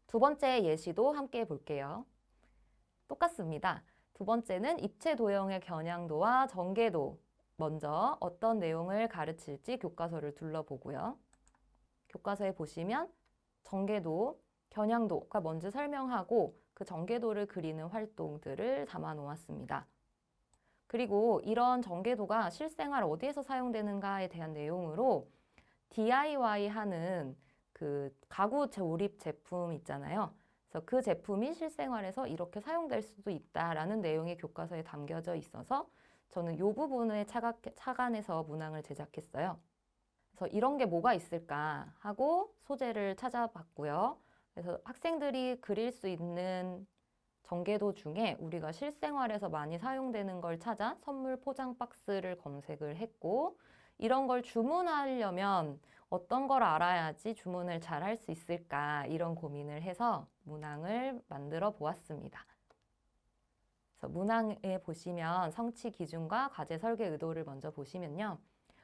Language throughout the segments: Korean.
두 번째 예시도 함께 볼게요. 똑같습니다. 두 번째는 입체 도형의 겨냥도와 전개도. 먼저 어떤 내용을 가르칠지 교과서를 둘러보고요. 교과서에 보시면 전개도, 겨냥도가 뭔지 설명하고 그 전개도를 그리는 활동들을 담아 놓았습니다. 그리고 이런 전개도가 실생활 어디에서 사용되는가에 대한 내용으로 DIY 하는 그 가구 조립 제품 있잖아요. 그래서 그 제품이 실생활에서 이렇게 사용될 수도 있다라는 내용이 교과서에 담겨져 있어서 저는 이 부분에 착안해서 문항을 제작했어요. 그래서 이런 게 뭐가 있을까 하고 소재를 찾아봤고요. 그래서 학생들이 그릴 수 있는 전개도 중에 우리가 실생활에서 많이 사용되는 걸 찾아 선물 포장 박스를 검색을 했고, 이런 걸 주문하려면 어떤 걸 알아야지 주문을 잘 할 수 있을까, 이런 고민을 해서 문항을 만들어 보았습니다. 그래서 문항에 보시면 성취 기준과 과제 설계 의도를 먼저 보시면요.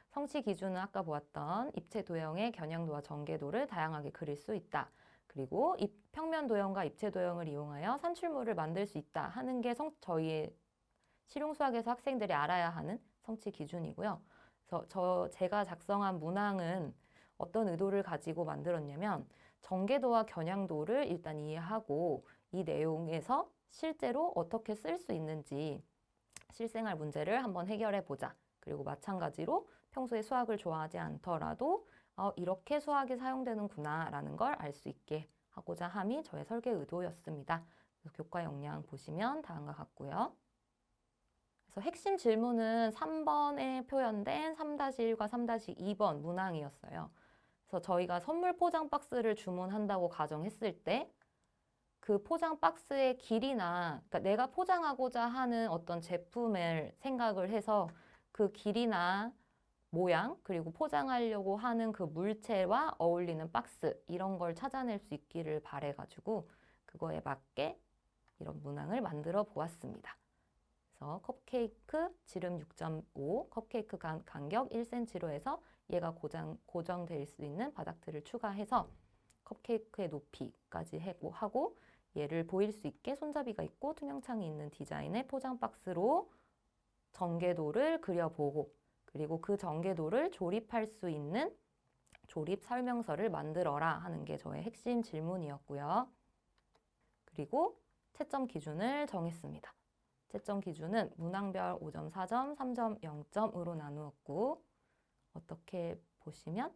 성취 기준은 아까 보았던 입체 도형의 겨냥도와 전개도를 다양하게 그릴 수 있다. 그리고 평면 도형과 입체 도형을 이용하여 산출물을 만들 수 있다 하는 게 저희의 실용수학에서 학생들이 알아야 하는 성취 기준이고요. 그래서 제가 작성한 문항은 어떤 의도를 가지고 만들었냐면 전개도와 겨냥도를 일단 이해하고 이 내용에서 실제로 어떻게 쓸 수 있는지 실생활 문제를 한번 해결해 보자. 그리고 마찬가지로 평소에 수학을 좋아하지 않더라도 이렇게 수학이 사용되는구나 라는 걸 알 수 있게 하고자 함이 저의 설계 의도였습니다. 그래서 교과 역량 보시면 다음과 같고요. 그래서 핵심 질문은 3번에 표현된 3-1과 3-2번 문항이었어요. 그래서 저희가 선물 포장 박스를 주문한다고 가정했을 때 그 포장 박스의 길이나, 그러니까 내가 포장하고자 하는 어떤 제품을 생각을 해서 그 길이나 모양, 그리고 포장하려고 하는 그 물체와 어울리는 박스, 이런 걸 찾아낼 수 있기를 바래가지고 그거에 맞게 이런 문항을 만들어 보았습니다. 그래서 컵케이크 지름 6.5, 컵케이크 간격 1cm로 해서 얘가 고정될 수 있는 바닥틀을 추가해서 컵케이크의 높이까지 하고 얘를 보일 수 있게 손잡이가 있고 투명창이 있는 디자인의 포장 박스로 전개도를 그려보고, 그리고 그 전개도를 조립할 수 있는 조립 설명서를 만들어라 하는 게 저의 핵심 질문이었고요. 그리고 채점 기준을 정했습니다. 채점 기준은 문항별 5.4점, 3.0점으로 나누었고, 어떻게 보시면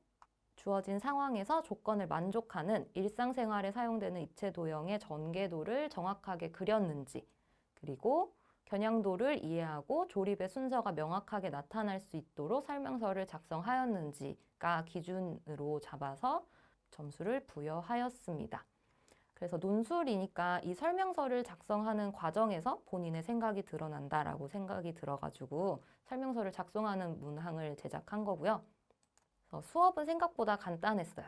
주어진 상황에서 조건을 만족하는 일상생활에 사용되는 입체 도형의 전개도를 정확하게 그렸는지, 그리고 겨냥도를 이해하고 조립의 순서가 명확하게 나타날 수 있도록 설명서를 작성하였는지가 기준으로 잡아서 점수를 부여하였습니다. 그래서 논술이니까 이 설명서를 작성하는 과정에서 본인의 생각이 드러난다라고 생각이 들어가지고 설명서를 작성하는 문항을 제작한 거고요. 수업은 생각보다 간단했어요.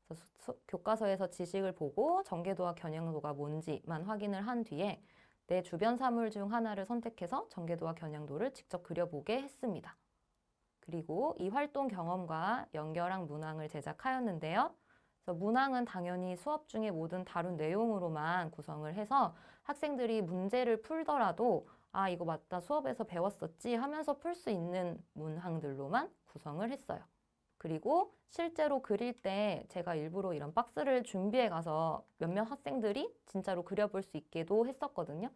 그래서 교과서에서 지식을 보고 전개도와 겨냥도가 뭔지만 확인을 한 뒤에 내 주변 사물 중 하나를 선택해서 전개도와 겨냥도를 직접 그려보게 했습니다. 그리고 이 활동 경험과 연결한 문항을 제작하였는데요. 그래서 문항은 당연히 수업 중에 모든 다룬 내용으로만 구성을 해서 학생들이 문제를 풀더라도 아, 이거 맞다, 수업에서 배웠었지 하면서 풀 수 있는 문항들로만 구성을 했어요. 그리고 실제로 그릴 때 제가 일부러 이런 박스를 준비해 가서 몇몇 학생들이 진짜로 그려볼 수 있게도 했었거든요.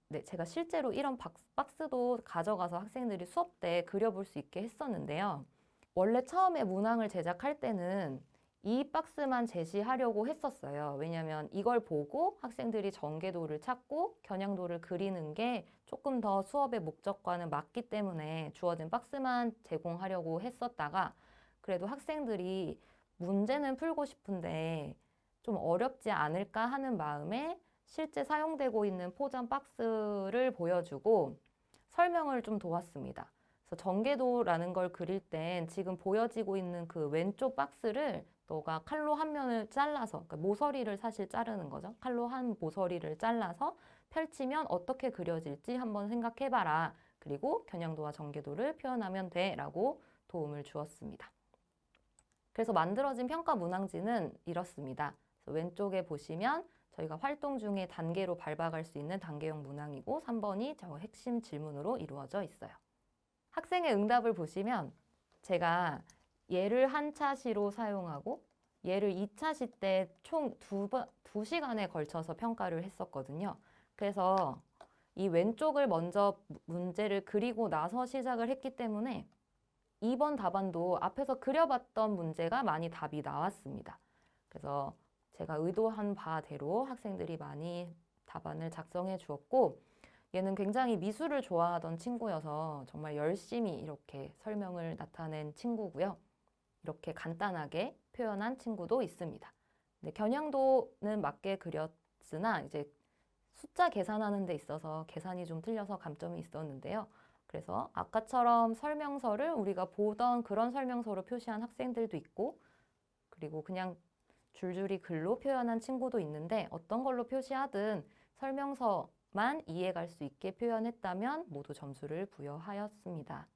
네, 제가 실제로 이런 박스도 가져가서 학생들이 수업 때 그려볼 수 있게 했었는데요. 원래 처음에 문항을 제작할 때는 이 박스만 제시하려고 했었어요. 왜냐하면 이걸 보고 학생들이 전개도를 찾고 겨냥도를 그리는 게 조금 더 수업의 목적과는 맞기 때문에 주어진 박스만 제공하려고 했었다가 그래도 학생들이 문제는 풀고 싶은데 좀 어렵지 않을까 하는 마음에 실제 사용되고 있는 포장 박스를 보여주고 설명을 좀 도왔습니다. 그래서 전개도라는 걸 그릴 땐 지금 보여지고 있는 그 왼쪽 박스를 너가 칼로 한 면을 잘라서, 그러니까 모서리를 사실 자르는 거죠. 칼로 한 모서리를 잘라서 펼치면 어떻게 그려질지 한번 생각해봐라. 그리고 겨냥도와 전개도를 표현하면 돼 라고 도움을 주었습니다. 그래서 만들어진 평가 문항지는 이렇습니다. 그래서 왼쪽에 보시면 저희가 활동 중에 단계로 밟아갈 수 있는 단계형 문항이고 3번이 저 핵심 질문으로 이루어져 있어요. 학생의 응답을 보시면 제가 얘를 한 차시로 사용하고 얘를 2차 시 때 총 2시간에 걸쳐서 평가를 했었거든요. 그래서 이 왼쪽을 먼저 문제를 그리고 나서 시작을 했기 때문에 2번 답안도 앞에서 그려봤던 문제가 많이 답이 나왔습니다. 그래서 제가 의도한 바대로 학생들이 많이 답안을 작성해 주었고 얘는 굉장히 미술을 좋아하던 친구여서 정말 열심히 이렇게 설명을 나타낸 친구고요. 이렇게 간단하게 표현한 친구도 있습니다. 근데 겨냥도는 맞게 그렸으나 이제 숫자 계산하는 데 있어서 계산이 좀 틀려서 감점이 있었는데요. 그래서 아까처럼 설명서를 우리가 보던 그런 설명서로 표시한 학생들도 있고 그리고 그냥 줄줄이 글로 표현한 친구도 있는데 어떤 걸로 표시하든 설명서만 이해갈 수 있게 표현했다면 모두 점수를 부여하였습니다.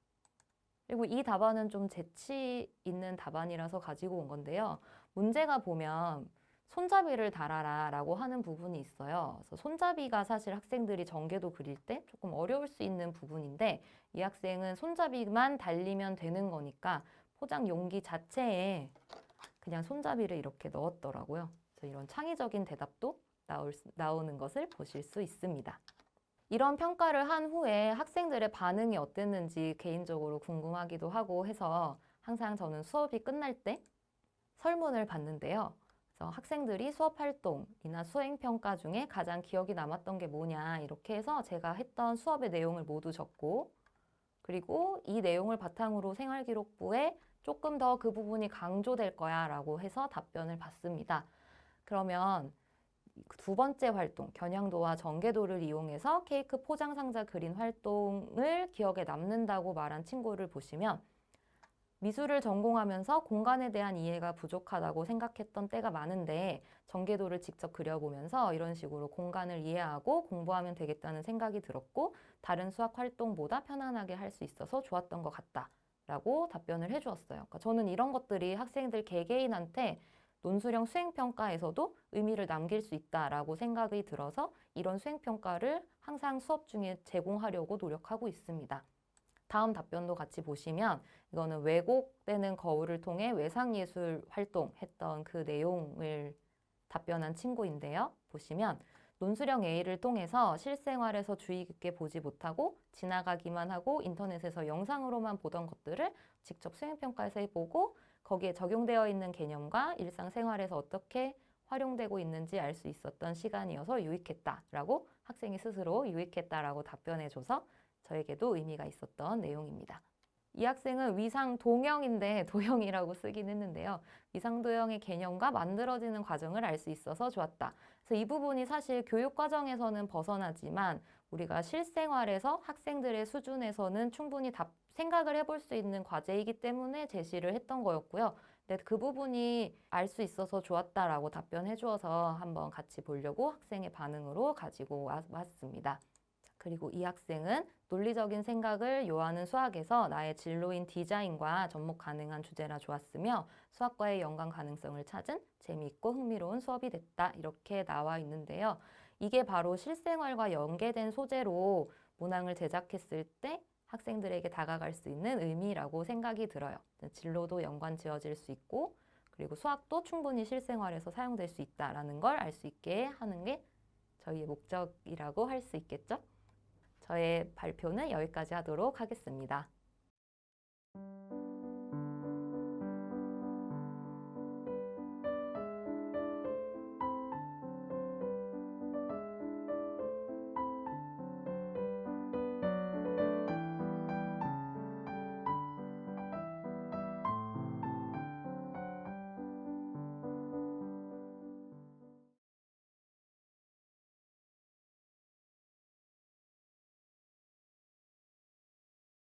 그리고 이 답안은 좀 재치 있는 답안이라서 가지고 온 건데요. 문제가 보면 손잡이를 달아라 라고 하는 부분이 있어요. 그래서 손잡이가 사실 학생들이 전개도 그릴 때 조금 어려울 수 있는 부분인데 이 학생은 손잡이만 달리면 되는 거니까 포장 용기 자체에 그냥 손잡이를 이렇게 넣었더라고요. 그래서 이런 창의적인 대답도 나오는 것을 보실 수 있습니다. 이런 평가를 한 후에 학생들의 반응이 어땠는지 개인적으로 궁금하기도 하고 해서 항상 저는 수업이 끝날 때 설문을 받는데요. 그래서 학생들이 수업 활동이나 수행 평가 중에 가장 기억이 남았던 게 뭐냐 이렇게 해서 제가 했던 수업의 내용을 모두 적고 그리고 이 내용을 바탕으로 생활기록부에 조금 더 그 부분이 강조될 거야 라고 해서 답변을 받습니다. 그러면 두 번째 활동, 겨냥도와 전개도를 이용해서 케이크 포장 상자 그린 활동을 기억에 남는다고 말한 친구를 보시면 미술을 전공하면서 공간에 대한 이해가 부족하다고 생각했던 때가 많은데 전개도를 직접 그려보면서 이런 식으로 공간을 이해하고 공부하면 되겠다는 생각이 들었고 다른 수학 활동보다 편안하게 할 수 있어서 좋았던 것 같다 라고 답변을 해주었어요. 그러니까 저는 이런 것들이 학생들 개개인한테 논술형 수행평가에서도 의미를 남길 수 있다라고 생각이 들어서 이런 수행평가를 항상 수업 중에 제공하려고 노력하고 있습니다. 다음 답변도 같이 보시면 이거는 왜곡되는 거울을 통해 외상예술 활동했던 그 내용을 답변한 친구인데요. 보시면 논술형 A를 통해서 실생활에서 주의 깊게 보지 못하고 지나가기만 하고 인터넷에서 영상으로만 보던 것들을 직접 수행평가에서 해보고 거기에 적용되어 있는 개념과 일상생활에서 어떻게 활용되고 있는지 알 수 있었던 시간이어서 유익했다라고 학생이 스스로 유익했다라고 답변해줘서 저에게도 의미가 있었던 내용입니다. 이 학생은 위상동형인데 도형이라고 쓰긴 했는데요. 위상도형의 개념과 만들어지는 과정을 알 수 있어서 좋았다. 그래서 이 부분이 사실 교육과정에서는 벗어나지만 우리가 실생활에서 학생들의 수준에서는 충분히 생각을 해볼 수 있는 과제이기 때문에 제시를 했던 거였고요. 근데 그 부분이 알 수 있어서 좋았다라고 답변해 주어서 한번 같이 보려고 학생의 반응으로 가지고 왔습니다. 그리고 이 학생은 논리적인 생각을 요하는 수학에서 나의 진로인 디자인과 접목 가능한 주제라 좋았으며 수학과의 연관 가능성을 찾은 재미있고 흥미로운 수업이 됐다. 이렇게 나와 있는데요. 이게 바로 실생활과 연계된 소재로 문항을 제작했을 때 학생들에게 다가갈 수 있는 의미라고 생각이 들어요. 진로도 연관 지어질 수 있고 그리고 수학도 충분히 실생활에서 사용될 수 있다는 걸 알 수 있게 하는 게 저희의 목적이라고 할 수 있겠죠? 저의 발표는 여기까지 하도록 하겠습니다.